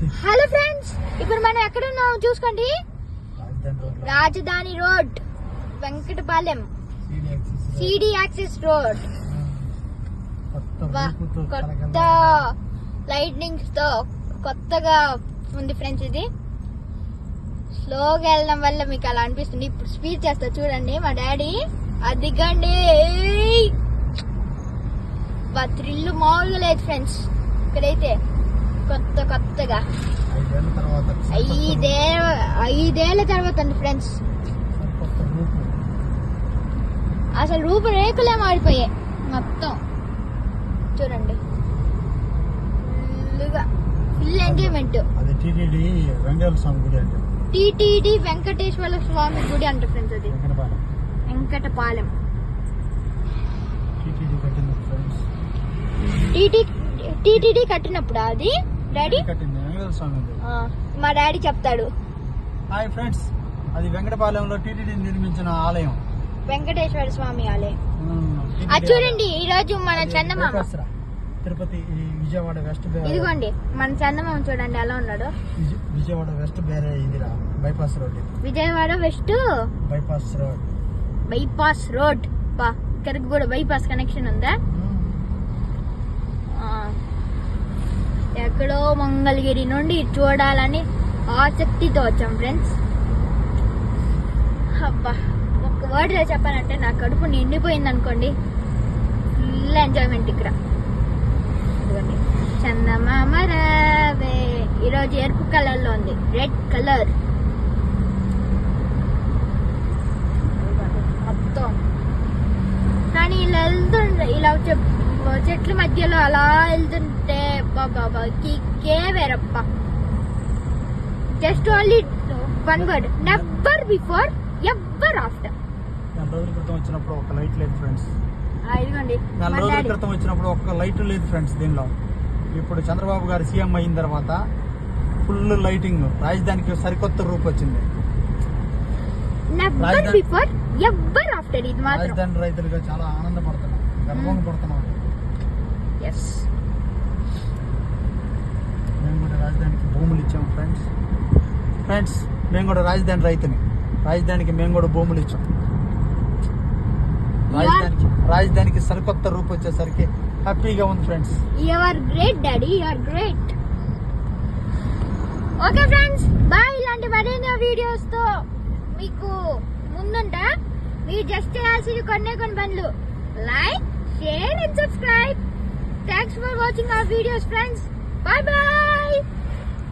Hello friends, ఇప్పుడు మనం ఎక్కడ ఉన్నాం చూసుకోండి. రాజధాని road, Venkatapalem, CD access road. కొత్త లైటింగ్స్ తో కొత్తగా ఉంది ఫ్రెండ్స్. ఇది స్లోగా వెళ్ళడం వల్ల మీకు అలా అనిపిస్తుంది. ఇప్పుడు స్పీడ్ చేస్తా చూడండి మా డాడీ. అదిగండి, థ్రిల్ మామూలుగా లేదు ఫ్రెండ్స్. ఇక్కడైతే కొత్తగా 5 ఏళ్ల తర్వాత అండి ఫ్రెండ్స్. అసలు రూపురేఖలే మారిపోయాయి మొత్తం. చూడండి, ఫుల్ ఎంజాయ్మెంట్. టిటిడి వెంకటేశ్వర స్వామి గుడి అంట ఫ్రెండ్స్. అది వెంకటపాలెం. టిటిడి కట్టినప్పుడు అది డాడీ మా డాడీ చెప్తాడు. హాయ్ ఫ్రెండ్స్, అది వెంకటపాలెంలో టిటిడి నిర్మించిన ఆలయం, వెంకటేశ్వర స్వామి ఆలయం. అది చూడండి, ఈ రోజు మన చందమామ తిరుపతి విజయవాడ వెస్ట్. ఇదిగోండి మన చందమామ చూడండి ఎలా ఉన్నాడు. విజయవాడ వెస్ట్ బేరే ఇదిరా, bypass road. Vijayawada west bypass road. ఇక్కడికి కూడా బైపాస్ కనెక్షన్ ఉందా? ఎక్కడో మంగళగిరి నుండి చూడాలని ఆసక్తితో వచ్చాం ఫ్రెండ్స్. అబ్బా, ఒక్క వర్డ్ లో చెప్పాలంటే నా కడుపు నిండిపోయింది అనుకోండి. ఫుల్ ఎంజాయ్మెంట్ ఇక్కడ. చందమామ రావే, ఈరోజు ఎరుపు కలర్ లో ఉంది, రెడ్ కలర్ మొత్తం. కానీ ఇలా వెళ్తుంటే, ఇలా చెట్ల మధ్యలో అలా వెళ్తుంటే బాబా కిక్కే వేరప్ప. Just only one word, never before ever after. 4 రోజుల క్రితం వచ్చినప్పుడు ఒక లైట్ లేదు ఫ్రెండ్స్. ఇదిగోండి 4 రోజుల క్రితం వచ్చినప్పుడు ఒక లైట్ లేదు ఫ్రెండ్స్ దీనిలో. ఇప్పుడు చంద్రబాబు గారు సీఎం అయిన తర్వాత ఫుల్ లైటింగ్, రాజధానికి సరికొత్త రూపు వచ్చింది. రాజధాని రైతులుగా చాలా ఆనందపడుతున్నాం, గర్వపడుతున్నాం. మేము కూడా రాజధానికి భూములు ఇచ్చాం ఫ్రెండ్స్. మేము కూడా రాజధాని రైతుని, రాజధానికి మేము కూడా భూములు ఇచ్చాం. రాజధానికి సరికొత్త రూపు వచ్చేసరికి హ్యాపీగా ఉంది friends. You are great daddy, you are great. Okay friends, bye. ఇలాంటి మరిన్ని వీడియోస్ తో మీకు ముందుంటా. మీరు జస్ట్ చేయాల్సిన కొన్ని పనులు: like, share and subscribe. Thanks for watching our videos friends. Bye bye.